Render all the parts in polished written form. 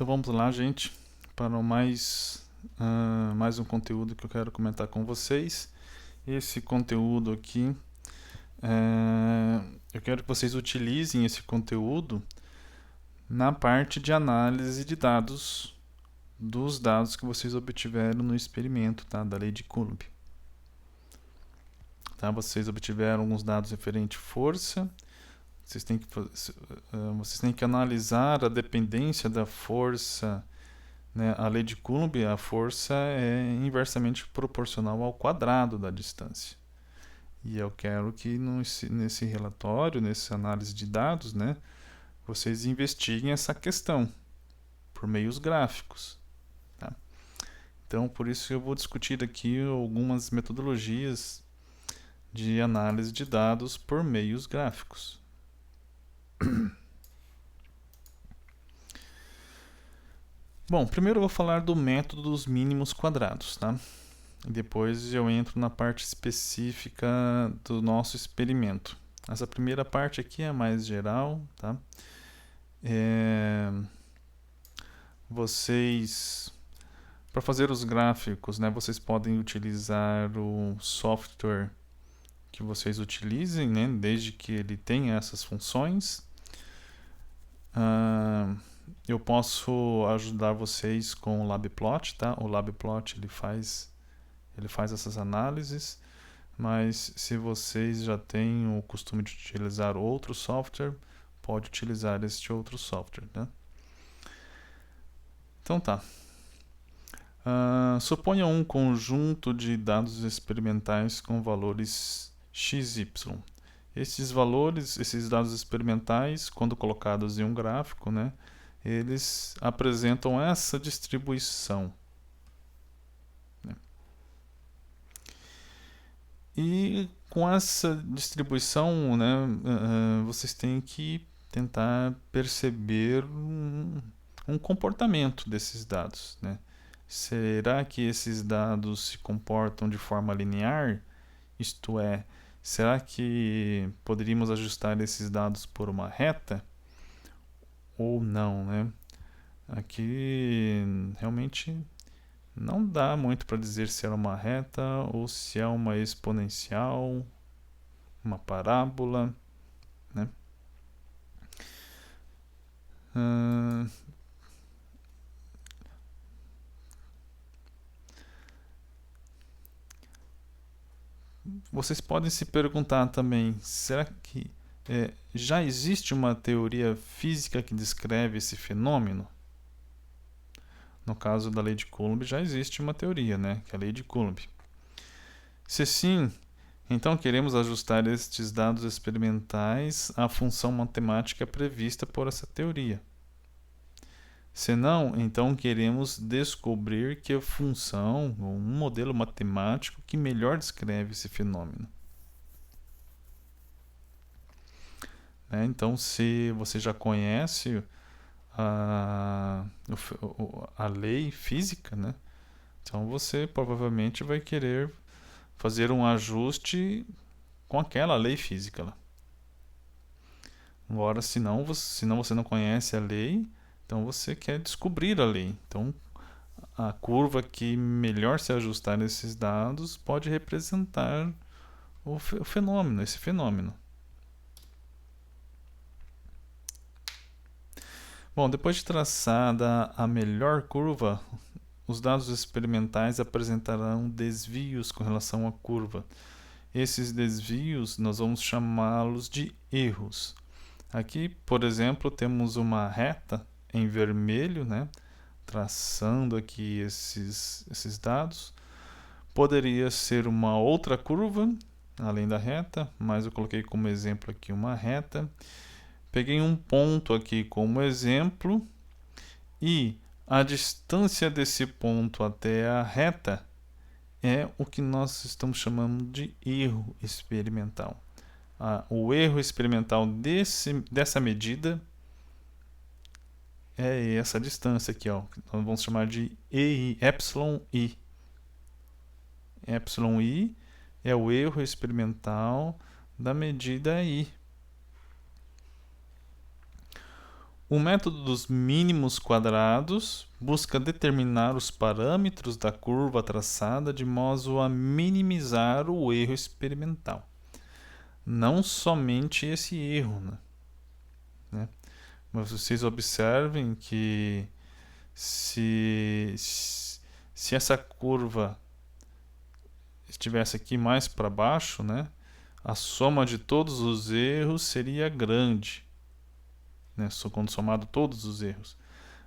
Então vamos lá, gente, para mais um conteúdo que eu quero comentar com vocês. Esse conteúdo aqui, eu quero que vocês utilizem esse conteúdo na parte de análise de dados, dos dados que vocês obtiveram no experimento, tá, da lei de Coulomb. Tá, vocês obtiveram alguns dados referente à força. Vocês têm que analisar a dependência da força, né? A lei de Coulomb, a força é inversamente proporcional ao quadrado da distância. E eu quero que nesse relatório, nessa análise de dados, né, vocês investiguem essa questão por meios gráficos. Tá? Então, por isso eu vou discutir aqui algumas metodologias de análise de dados por meios gráficos. Bom, primeiro eu vou falar do método dos mínimos quadrados, tá? Depois eu entro na parte específica do nosso experimento. Essa primeira parte aqui é mais geral, tá? Vocês, para fazer os gráficos, né, vocês podem utilizar o software que vocês utilizem, né, desde que ele tenha essas funções. Eu posso ajudar vocês com o LabPlot, tá? O LabPlot ele faz essas análises, mas se vocês já têm o costume de utilizar outro software, pode utilizar este outro software, né? Então tá. Suponha um conjunto de dados experimentais com valores XY. Esses valores, esses dados experimentais, quando colocados em um gráfico, né, eles apresentam essa distribuição. Né? E com essa distribuição, né, vocês têm que tentar perceber um comportamento desses dados. Né? Será que esses dados se comportam de forma linear? Isto é, será que poderíamos ajustar esses dados por uma reta? Ou não, né? Aqui realmente não dá muito para dizer se é uma reta ou se é uma exponencial, uma parábola, né? Vocês podem se perguntar também, será que já existe uma teoria física que descreve esse fenômeno? No caso da lei de Coulomb já existe uma teoria, né, que é a lei de Coulomb. Se sim, então queremos ajustar estes dados experimentais à função matemática prevista por essa teoria. Se não, então queremos descobrir que a função, ou um modelo matemático que melhor descreve esse fenômeno. Então, se você já conhece a lei física, né? Então você provavelmente vai querer fazer um ajuste com aquela lei física lá. Agora, se não você não conhece a lei, então você quer descobrir a lei. Então, a curva que melhor se ajustar nesses dados pode representar o fenômeno, esse fenômeno. Bom, depois de traçada a melhor curva, os dados experimentais apresentarão desvios com relação à curva. Esses desvios nós vamos chamá-los de erros. Aqui, por exemplo, temos uma reta em vermelho, né, traçando aqui esses dados. Poderia ser uma outra curva, além da reta, mas eu coloquei como exemplo aqui uma reta. Peguei um ponto aqui como exemplo e a distância desse ponto até a reta é o que nós estamos chamando de erro experimental. O erro experimental dessa medida é essa distância aqui, ó, que nós vamos chamar de εi. εi é o erro experimental da medida i. O método dos mínimos quadrados busca determinar os parâmetros da curva traçada de modo a minimizar o erro experimental. Não somente esse erro, né? Mas vocês observem que se essa curva estivesse aqui mais para baixo, né, a soma de todos os erros seria grande, né, quando somado todos os erros.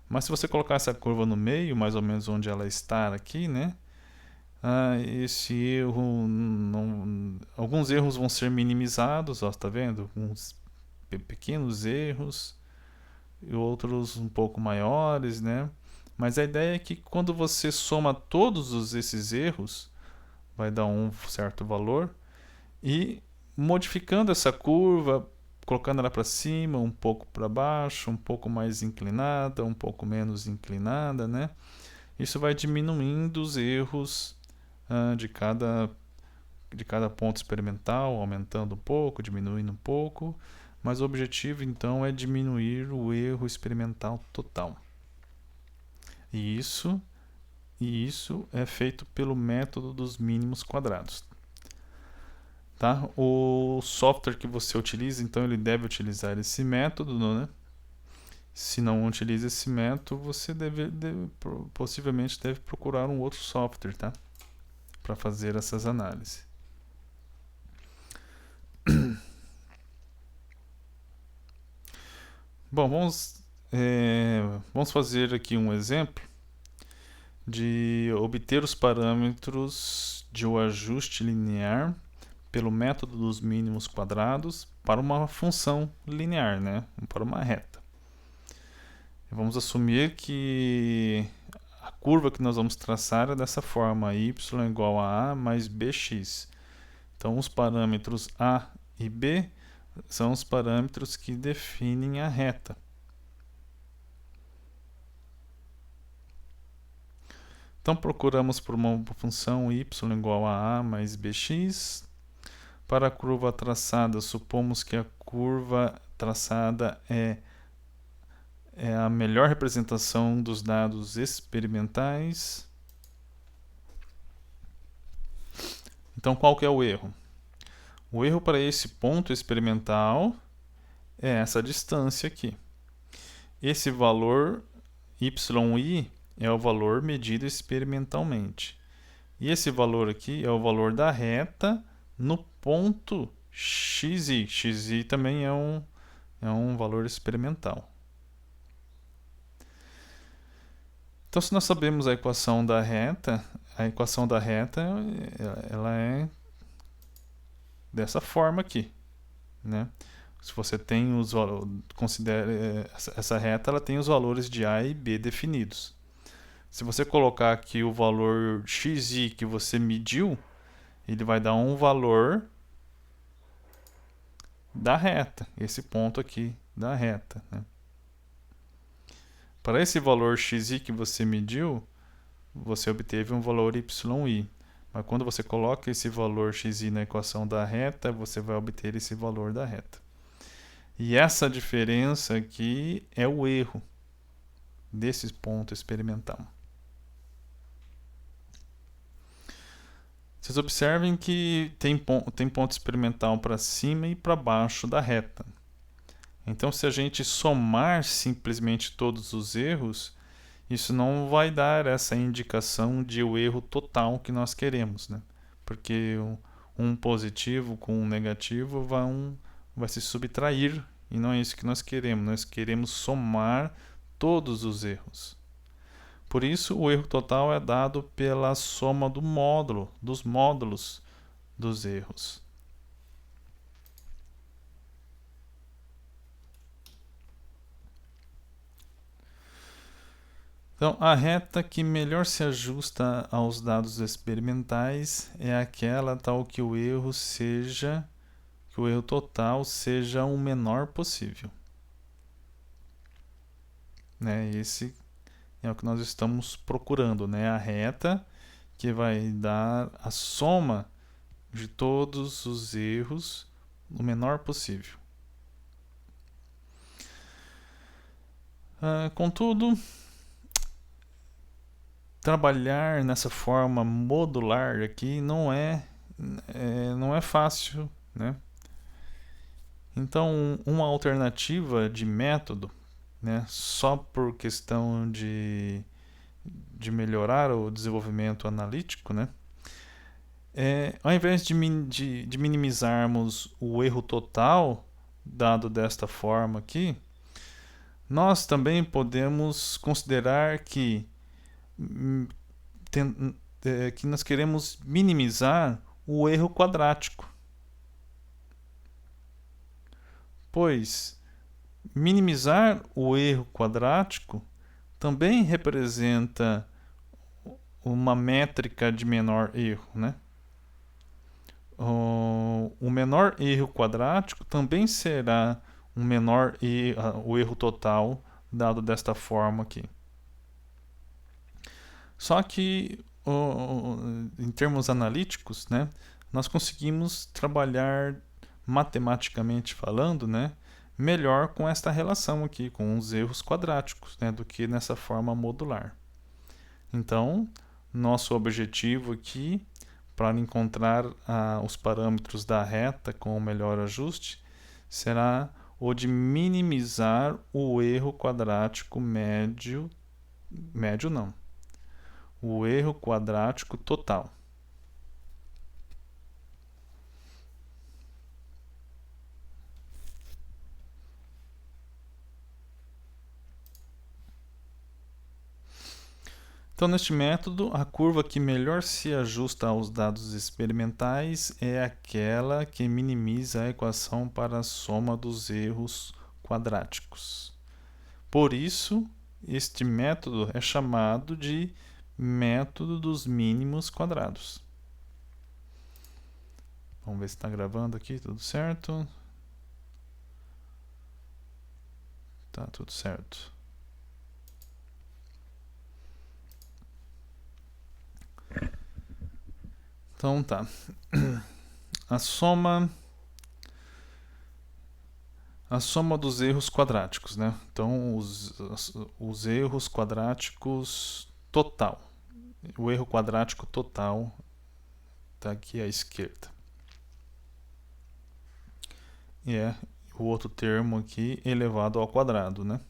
Mas se você colocar essa curva no meio, mais ou menos onde ela está aqui, né, esse erro alguns erros vão ser minimizados, ó, tá vendo? Uns pequenos erros e outros um pouco maiores, né? Mas a ideia é que quando você soma todos esses erros, vai dar um certo valor, e modificando essa curva, colocando ela para cima, um pouco para baixo, um pouco mais inclinada, um pouco menos inclinada, né? Isso vai diminuindo os erros de cada ponto experimental, aumentando um pouco, diminuindo um pouco, mas o objetivo então é diminuir o erro experimental total. E isso é feito pelo método dos mínimos quadrados. Tá? O software que você utiliza, então, ele deve utilizar esse método, né? Se não utiliza esse método, você possivelmente deve procurar um outro software, tá? Para fazer essas análises. Bom, vamos fazer aqui um exemplo de obter os parâmetros de um ajuste linear pelo método dos mínimos quadrados para uma função linear, né? Para uma reta. Vamos assumir que a curva que nós vamos traçar é dessa forma, y igual a a mais bx. Então, os parâmetros a e b são os parâmetros que definem a reta. Então, procuramos por uma função y igual a mais bx. Para a curva traçada, supomos que a curva traçada é a melhor representação dos dados experimentais. Então, qual que é o erro? O erro para esse ponto experimental é essa distância aqui. Esse valor yi é o valor medido experimentalmente. E esse valor aqui é o valor da reta no ponto xi. Xi também é um valor experimental. Então, se nós sabemos a equação da reta ela é dessa forma aqui, né? Se você tem os valores, considere essa reta, ela tem os valores de a e b definidos. Se você colocar aqui o valor xi que você mediu, ele vai dar um valor da reta, esse ponto aqui da reta, né? Para esse valor xi que você mediu, você obteve um valor yi. Mas quando você coloca esse valor xi na equação da reta, você vai obter esse valor da reta. E essa diferença aqui é o erro desse ponto experimental. Vocês observem que tem ponto experimental para cima e para baixo da reta. Então, se a gente somar simplesmente todos os erros, isso não vai dar essa indicação de o erro total que nós queremos, né? Porque um positivo com um negativo vai se subtrair, e não é isso que nós queremos. Nós queremos somar todos os erros. Por isso, o erro total é dado pela soma dos módulos dos erros. Então, a reta que melhor se ajusta aos dados experimentais é aquela tal que o erro total seja o menor possível. Né? Esse é o que nós estamos procurando, né? A reta que vai dar a soma de todos os erros o menor possível. Contudo, trabalhar nessa forma modular aqui não é fácil, né? Então, uma alternativa de método, né, só por questão de melhorar o desenvolvimento analítico, né, ao invés de minimizarmos o erro total, dado desta forma aqui, nós também podemos considerar que nós queremos minimizar o erro quadrático, pois minimizar o erro quadrático também representa uma métrica de menor erro, né? O menor erro quadrático também será o erro total dado desta forma aqui. Só que em termos analíticos, né, nós conseguimos trabalhar matematicamente falando, né, melhor com esta relação aqui, com os erros quadráticos, né, do que nessa forma modular. Então, nosso objetivo aqui, para encontrar os parâmetros da reta com o melhor ajuste, será o de minimizar o erro quadrático médio não, o erro quadrático total. Então, neste método, a curva que melhor se ajusta aos dados experimentais é aquela que minimiza a equação para a soma dos erros quadráticos. Por isso, este método é chamado de método dos mínimos quadrados. Vamos ver se está gravando aqui, tudo certo. Tá tudo certo. Então tá. A soma dos erros quadráticos, né? Então os erros quadráticos total. O erro quadrático total está aqui à esquerda. E é o outro termo aqui elevado ao quadrado, né?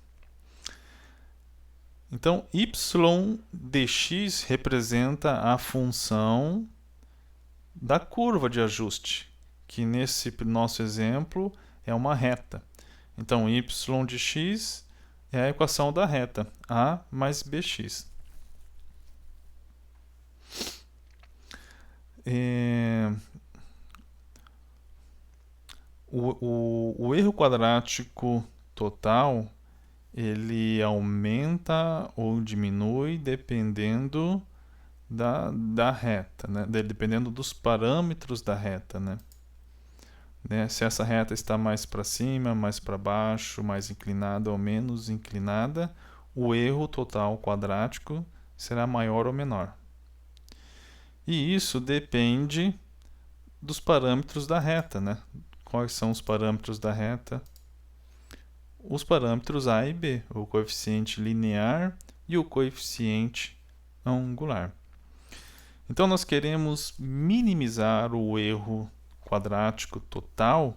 Então, y dx representa a função da curva de ajuste, que nesse nosso exemplo é uma reta. Então, y de x é a equação da reta, a mais bx. O erro quadrático total, ele aumenta ou diminui dependendo da reta, né? Dependendo dos parâmetros da reta, né? Se essa reta está mais para cima, mais para baixo, mais inclinada ou menos inclinada, o erro total quadrático será maior ou menor. E isso depende dos parâmetros da reta, né? Quais são os parâmetros da reta? Os parâmetros A e B, o coeficiente linear e o coeficiente angular. Então, nós queremos minimizar o erro quadrático total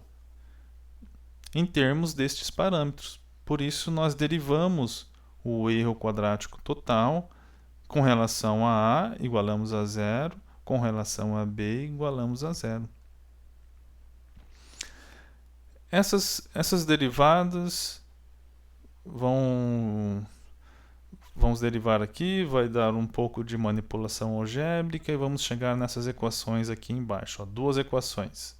em termos destes parâmetros. Por isso, nós derivamos o erro quadrático total com relação a igualamos a zero, com relação a B igualamos a zero. Essas derivadas vamos derivar aqui, vai dar um pouco de manipulação algébrica e vamos chegar nessas equações aqui embaixo, ó, duas equações.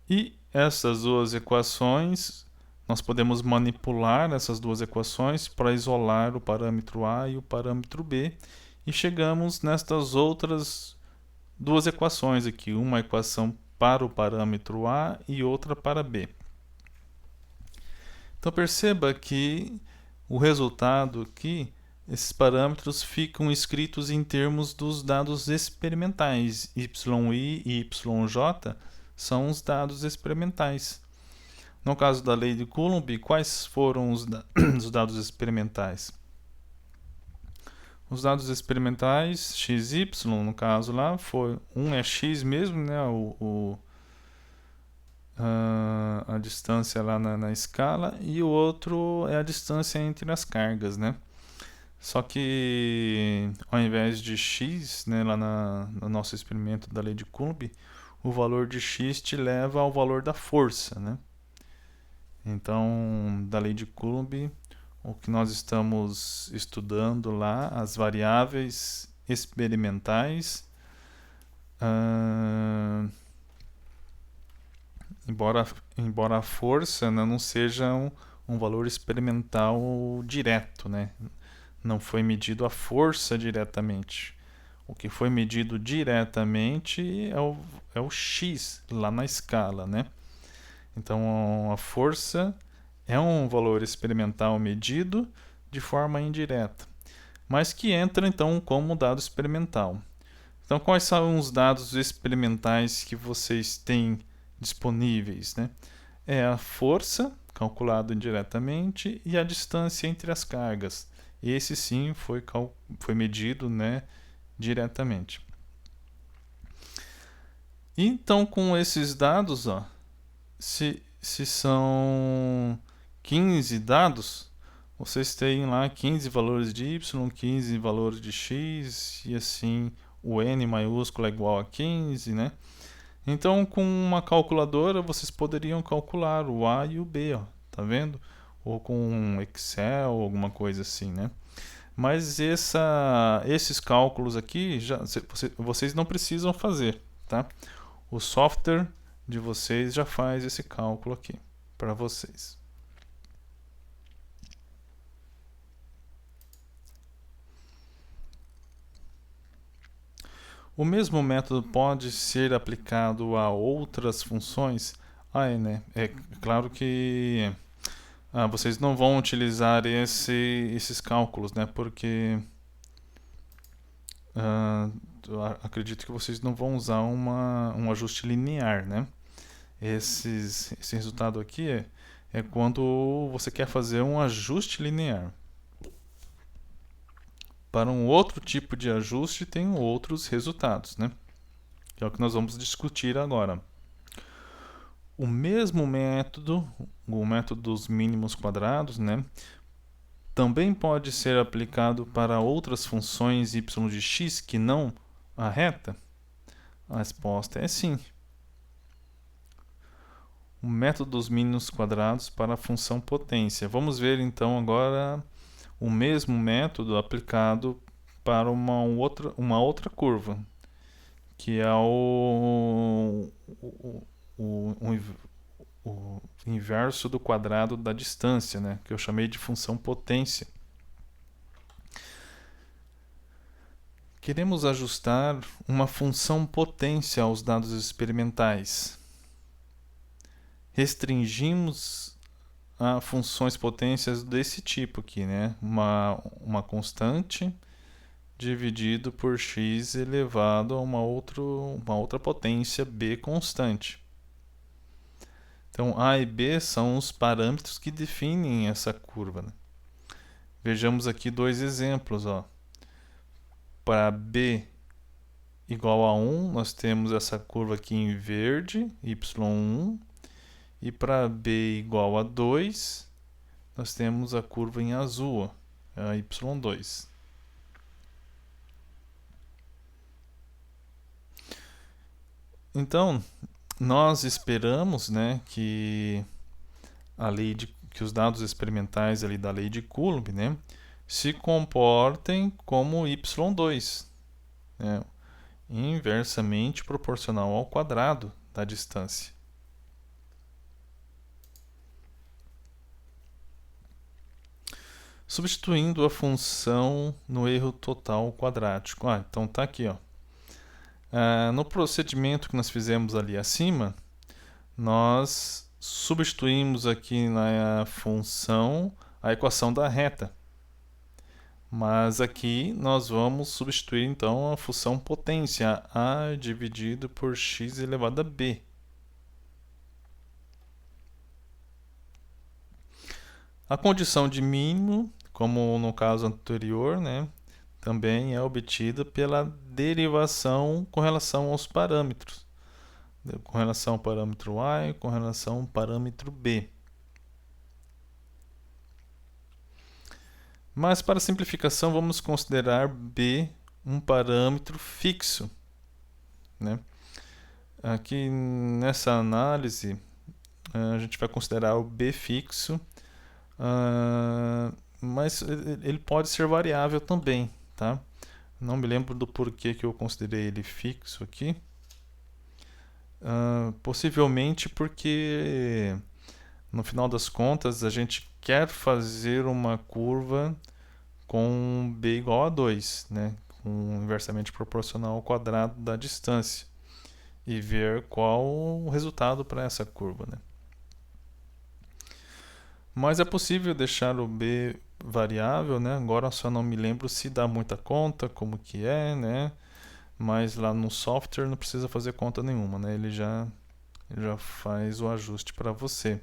E essas duas equações, nós podemos manipular essas duas equações para isolar o parâmetro A e o parâmetro B e chegamos nestas outras duas equações aqui, uma equação para o parâmetro A e outra para B. Então perceba que o resultado aqui, esses parâmetros ficam escritos em termos dos dados experimentais. YI e YJ são os dados experimentais. No caso da lei de Coulomb, quais foram os dados experimentais? Os dados experimentais, x, y, no caso lá, um é x mesmo, né, a distância lá na escala, e o outro é a distância entre as cargas, né? Só que ao invés de x, né, lá no nosso experimento da lei de Coulomb, o valor de x te leva ao valor da força, né? Então, da lei de Coulomb, o que nós estamos estudando lá, as variáveis experimentais, embora a força, né, não seja um valor experimental direto, né? Não foi medido a força diretamente. O que foi medido diretamente é o x lá na escala, né? Então a força é um valor experimental medido de forma indireta, mas que entra então como dado experimental. Então quais são os dados experimentais que vocês têm disponíveis, né? É a força, calculado indiretamente, e a distância entre as cargas. Esse sim foi medido, né, diretamente. Então, com esses dados, ó, se são 15 dados, vocês têm lá 15 valores de y, 15 valores de x, e assim o n maiúsculo é igual a 15, né? Então, com uma calculadora, vocês poderiam calcular o A e o B, ó, tá vendo? Ou com um Excel, alguma coisa assim, né? Mas esses cálculos aqui, vocês não precisam fazer, tá? O software de vocês já faz esse cálculo aqui para vocês. O mesmo método pode ser aplicado a outras funções? Né? É claro que vocês não vão utilizar esses cálculos, né? Porque acredito que vocês não vão usar um ajuste linear, né? Esse resultado aqui é quando você quer fazer um ajuste linear. Para um outro tipo de ajuste, tem outros resultados, né? Que é o que nós vamos discutir agora. O mesmo método, o método dos mínimos quadrados, né? Também pode ser aplicado para outras funções y de x que não a reta? A resposta é sim. O método dos mínimos quadrados para a função potência. Vamos ver então agora o mesmo método aplicado para uma outra curva, que é o inverso do quadrado da distância, né, que eu chamei de função potência. Queremos ajustar uma função potência aos dados experimentais. Restringimos a funções potências desse tipo aqui, né? Uma constante dividido por x elevado a uma outra potência b constante. Então, A e B são os parâmetros que definem essa curva, né? Vejamos aqui dois exemplos. Ó. Para b igual a 1, nós temos essa curva aqui em verde, y1, e para b igual a 2, nós temos a curva em azul, a y2. Então, nós esperamos, né, que que os dados experimentais ali da lei de Coulomb, né, se comportem como y2, né, inversamente proporcional ao quadrado da distância. Substituindo a função no erro total quadrático. Então tá aqui, ó. No procedimento que nós fizemos ali acima, nós substituímos aqui na função a equação da reta. Mas aqui nós vamos substituir então a função potência a dividido por x elevado a b. A condição de mínimo, como no caso anterior, né, também é obtida pela derivação com relação aos parâmetros, com relação ao parâmetro A e com relação ao parâmetro B. Mas para simplificação vamos considerar B um parâmetro fixo, né? Aqui nessa análise a gente vai considerar o B fixo, mas ele pode ser variável também, tá? Não me lembro do porquê que eu considerei ele fixo aqui. Possivelmente porque no final das contas a gente quer fazer uma curva com b igual a 2, né? Com inversamente proporcional ao quadrado da distância, e ver qual o resultado para essa curva, né? Mas é possível deixar o b variável, né? Agora só não me lembro se dá muita conta, como que é, né? Mas lá no software não precisa fazer conta nenhuma, né? Ele já faz o ajuste para você.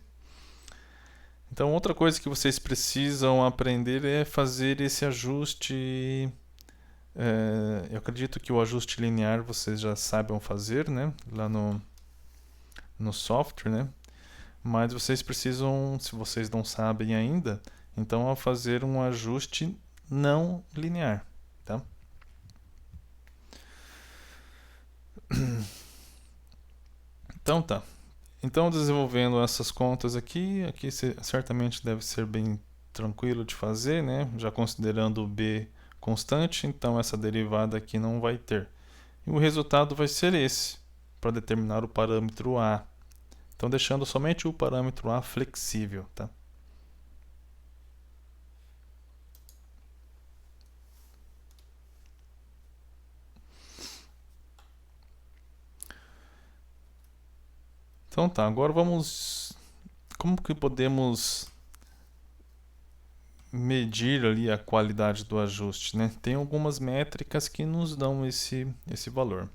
Então, outra coisa que vocês precisam aprender é fazer esse ajuste. Eu acredito que o ajuste linear vocês já saibam fazer, né? Lá no software, né? Mas vocês precisam, se vocês não sabem ainda, então fazer um ajuste não linear, tá? Então tá. Então, desenvolvendo essas contas aqui certamente deve ser bem tranquilo de fazer, né? Já considerando o b constante, então essa derivada aqui não vai ter. E o resultado vai ser esse, para determinar o parâmetro a. Então, deixando somente o parâmetro a flexível, tá? Então tá, agora vamos... Como que podemos medir ali a qualidade do ajuste, né? Tem algumas métricas que nos dão esse valor.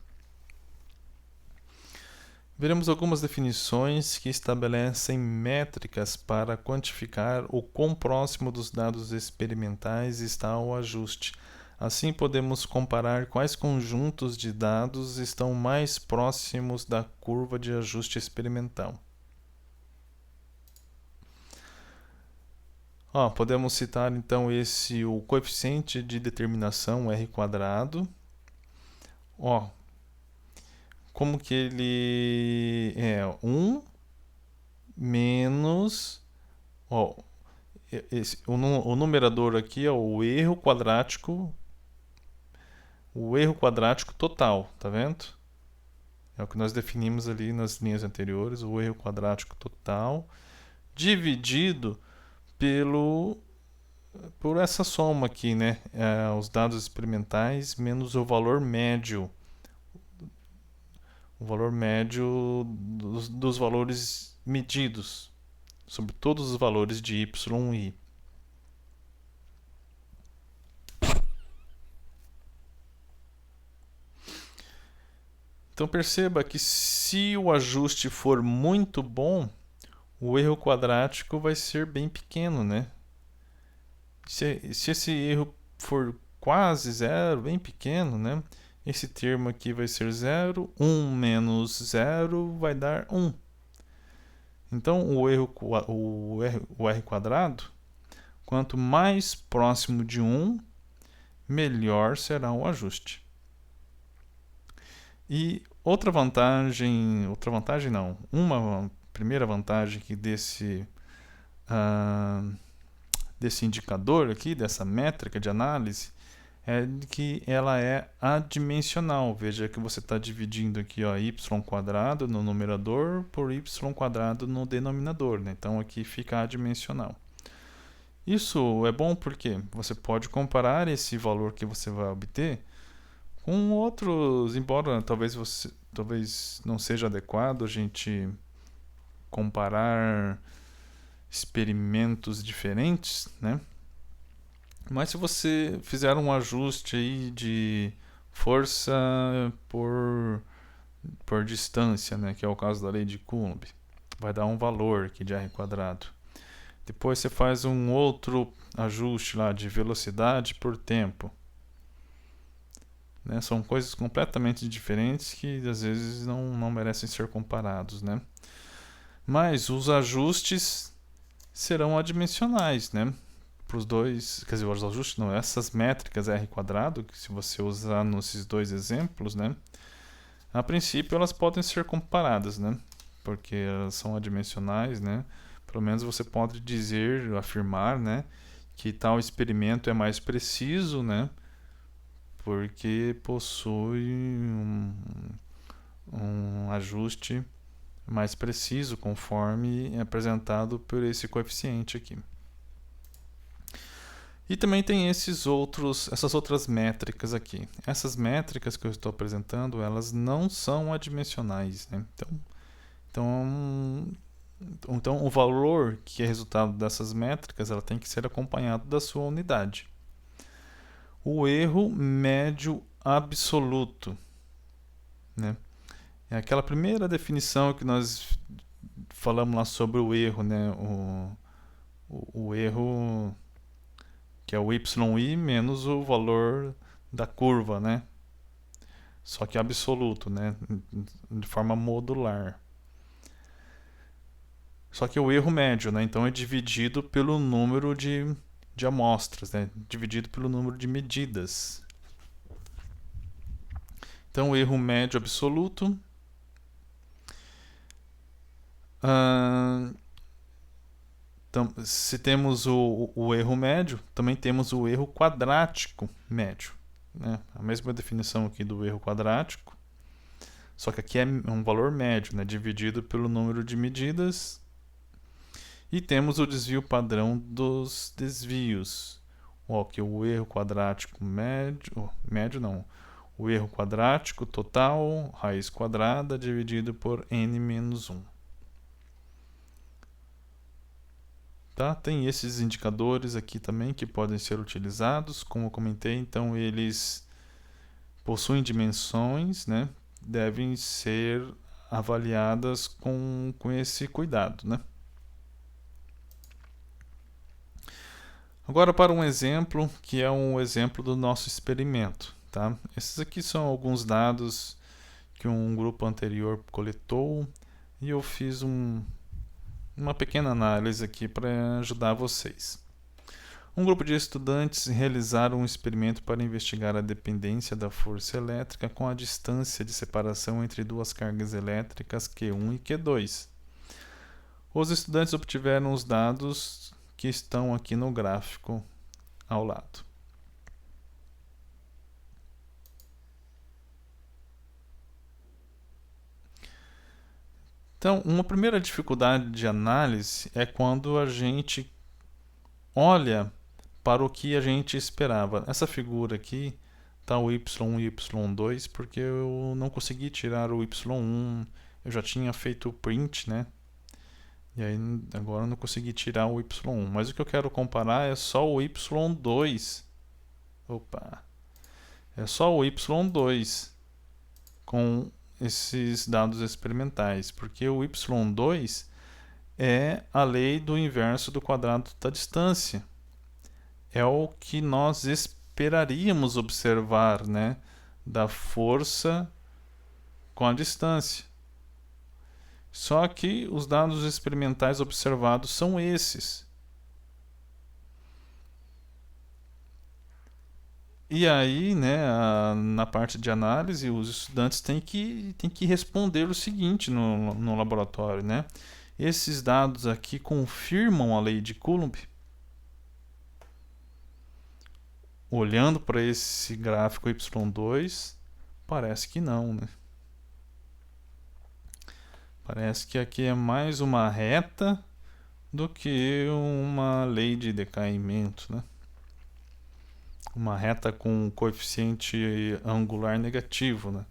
Veremos algumas definições que estabelecem métricas para quantificar o quão próximo dos dados experimentais está o ajuste. Assim, podemos comparar quais conjuntos de dados estão mais próximos da curva de ajuste experimental. Podemos citar então o coeficiente de determinação R². Como que ele é 1 menos... o numerador aqui é o erro quadrático total, tá vendo? É o que nós definimos ali nas linhas anteriores, o erro quadrático total, dividido por essa soma aqui, né? Os dados experimentais menos o valor médio. O valor médio dos valores medidos sobre todos os valores de y e i. Então perceba que se o ajuste for muito bom, o erro quadrático vai ser bem pequeno, né? Se esse erro for quase zero, bem pequeno, né? Esse termo aqui vai ser 0, 1 menos 0 vai dar 1. Então o R², quanto mais próximo de 1, melhor será o ajuste. E uma primeira vantagem aqui desse indicador aqui, dessa métrica de análise, é que ela é adimensional. Veja que você está dividindo aqui y² no numerador por y² no denominador, né? Então aqui fica adimensional. Isso é bom porque você pode comparar esse valor que você vai obter com outros, embora talvez não seja adequado a gente comparar experimentos diferentes, né? Mas se você fizer um ajuste aí de força por distância, né, que é o caso da lei de Coulomb, vai dar um valor aqui de R². Depois você faz um outro ajuste lá de velocidade por tempo. Né? São coisas completamente diferentes que às vezes não merecem ser comparados, né? Mas os ajustes serão adimensionais, né? Para os dois, quer dizer, os ajustes não, essas métricas R quadrado, que se você usar nesses dois exemplos, né? A princípio elas podem ser comparadas, né? Porque elas são adimensionais, né? Pelo menos você pode dizer, afirmar, né? Que tal experimento é mais preciso, né? Porque possui um ajuste mais preciso conforme é apresentado por esse coeficiente aqui. E também tem essas outras métricas aqui. Essas métricas que eu estou apresentando, elas não são adimensionais, né? Então, o valor que é resultado dessas métricas, ela tem que ser acompanhado da sua unidade. O erro médio absoluto, né? É aquela primeira definição que nós falamos lá sobre o erro, né? O erro que é o YI menos o valor da curva, né? Só que absoluto, né? De forma modular. Só que o erro médio, né? Então é dividido pelo número de amostras, né? Dividido pelo número de medidas. Então o erro médio absoluto. Então, se temos o erro médio, também temos o erro quadrático médio. Né? A mesma definição aqui do erro quadrático, só que aqui é um valor médio, né? Dividido pelo número de medidas. E temos o desvio padrão dos desvios. Que o erro quadrático médio não, o erro quadrático total, raiz quadrada, dividido por n menos 1. Tá? Tem esses indicadores aqui também que podem ser utilizados, como eu comentei, então eles possuem dimensões, né? Devem ser avaliadas com esse cuidado, né? Agora para um exemplo, que é um exemplo do nosso experimento, tá? Esses aqui são alguns dados que um grupo anterior coletou e eu fiz uma pequena análise aqui para ajudar vocês. Um grupo de estudantes realizaram um experimento para investigar a dependência da força elétrica com a distância de separação entre duas cargas elétricas Q1 e Q2. Os estudantes obtiveram os dados que estão aqui no gráfico ao lado. Então, uma primeira dificuldade de análise é quando a gente olha para o que a gente esperava. Essa figura aqui está o y1 e y2 porque eu não consegui tirar o y1, eu já tinha feito o print, né? E aí agora eu não consegui tirar o y1, mas o que eu quero comparar é só o y2. Opa! É só o y2 com esses dados experimentais, porque o y2 é a lei do inverso do quadrado da distância. É o que nós esperaríamos observar, né, da força com a distância. Só que os dados experimentais observados são esses. E aí, né, na parte de análise, os estudantes têm que responder o seguinte no laboratório, né? Esses dados aqui confirmam a lei de Coulomb? Olhando para esse gráfico y2, parece que não, né? Parece que aqui é mais uma reta do que uma lei de decaimento, né? Uma reta com coeficiente angular negativo, né?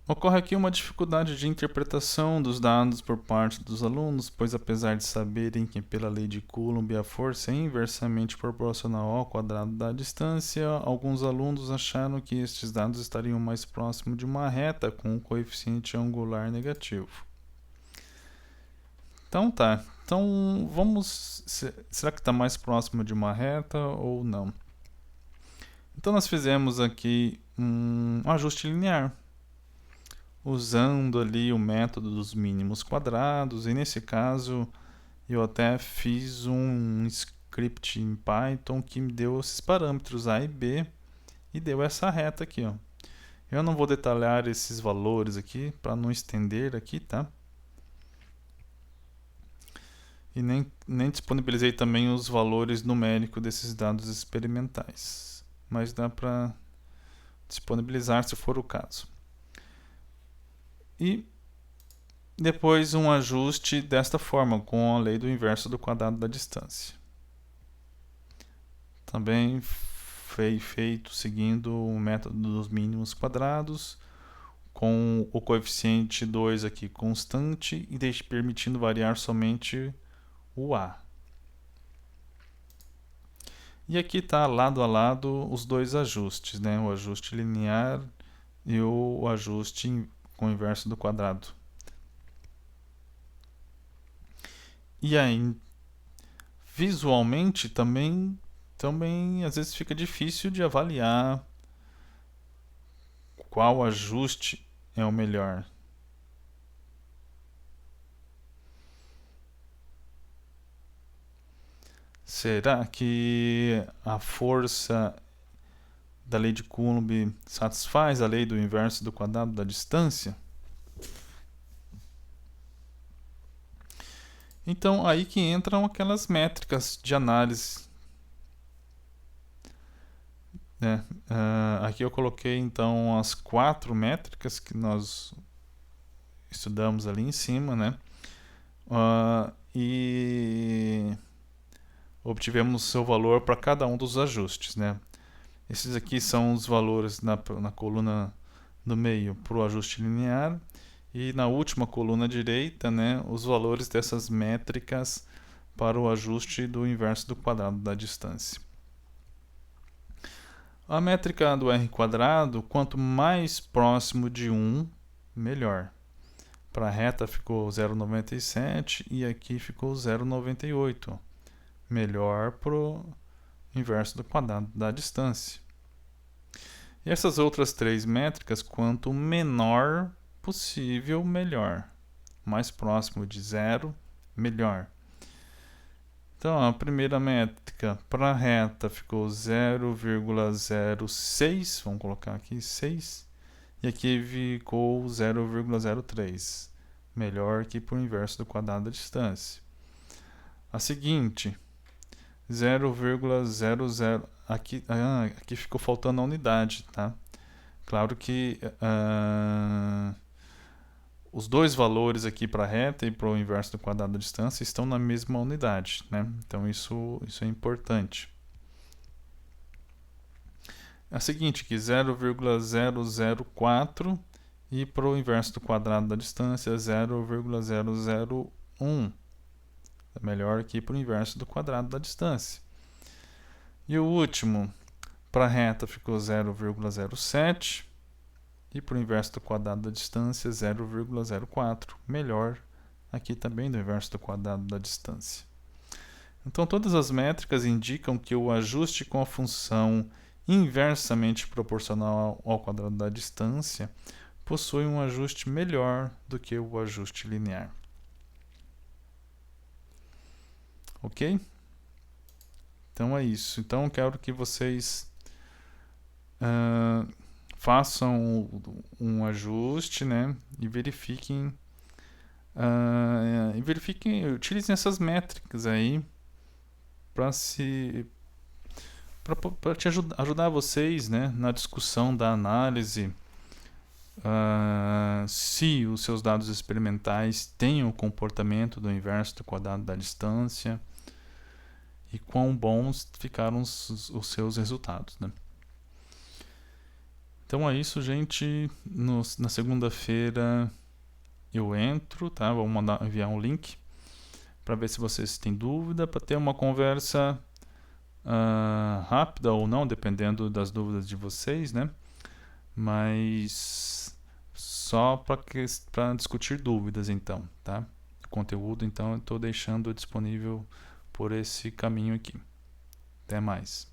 Ocorre aqui uma dificuldade de interpretação dos dados por parte dos alunos, pois apesar de saberem que pela lei de Coulomb a força é inversamente proporcional ao quadrado da distância, alguns alunos acharam que estes dados estariam mais próximos de uma reta com um coeficiente angular negativo. Então tá, então vamos... Será que está mais próximo de uma reta ou não? Então nós fizemos aqui um ajuste linear, usando ali o método dos mínimos quadrados, e nesse caso eu até fiz um script em Python que me deu esses parâmetros A e B e deu essa reta aqui, ó. Eu não vou detalhar esses valores aqui para não estender aqui, tá? E nem disponibilizei também os valores numéricos desses dados experimentais, mas dá para disponibilizar se for o caso. E depois um ajuste desta forma, com a lei do inverso do quadrado da distância. Também foi feito seguindo o método dos mínimos quadrados, com o coeficiente 2 aqui constante e permitindo variar somente o A. E aqui está lado a lado os dois ajustes, né? O ajuste linear e o ajuste com o inverso do quadrado. E aí, visualmente também às vezes fica difícil de avaliar qual ajuste é o melhor. Será que a força da lei de Coulomb satisfaz a lei do inverso do quadrado da distância? Então, aí que entram aquelas métricas de análise, né? Aqui eu coloquei então as 4 métricas que nós estudamos ali em cima, né? E obtivemos seu valor para cada um dos ajustes, né? Esses aqui são os valores na coluna do meio para o ajuste linear, e na última coluna direita, né, os valores dessas métricas para o ajuste do inverso do quadrado da distância. A métrica do r², quanto mais próximo de 1, melhor. Para a reta ficou 0,97 e aqui ficou 0,98. Melhor para o inverso do quadrado da distância. E essas outras 3 métricas, quanto menor possível, melhor. Mais próximo de 0, melhor. Então, a primeira métrica para a reta ficou 0,06, vamos colocar aqui 6, e aqui ficou 0,03, melhor que para o inverso do quadrado da distância. A seguinte, 0,00, aqui ficou faltando a unidade, tá? Claro que os dois valores aqui para a reta e para o inverso do quadrado da distância estão na mesma unidade, né? Então isso é importante. É a seguinte, que 0,004 e para o inverso do quadrado da distância 0,001. É melhor aqui para o inverso do quadrado da distância. E o último, para a reta ficou 0,07 e para o inverso do quadrado da distância 0,04. Melhor aqui também do inverso do quadrado da distância. Então todas as métricas indicam que o ajuste com a função inversamente proporcional ao quadrado da distância possui um ajuste melhor do que o ajuste linear. Ok? Então é isso. Então eu quero que vocês façam um ajuste, né? E verifiquem, utilizem essas métricas aí para te ajudar vocês, né, na discussão da análise, se os seus dados experimentais têm o comportamento do inverso do quadrado da distância e quão bons ficaram os seus resultados, né? Então é isso, gente. Na segunda-feira eu entro, tá? Vou enviar um link para ver se vocês têm dúvida, para ter uma conversa rápida ou não, dependendo das dúvidas de vocês, né? Mas só para discutir dúvidas, então, tá? O conteúdo, então, eu estou deixando disponível por esse caminho aqui. Até mais.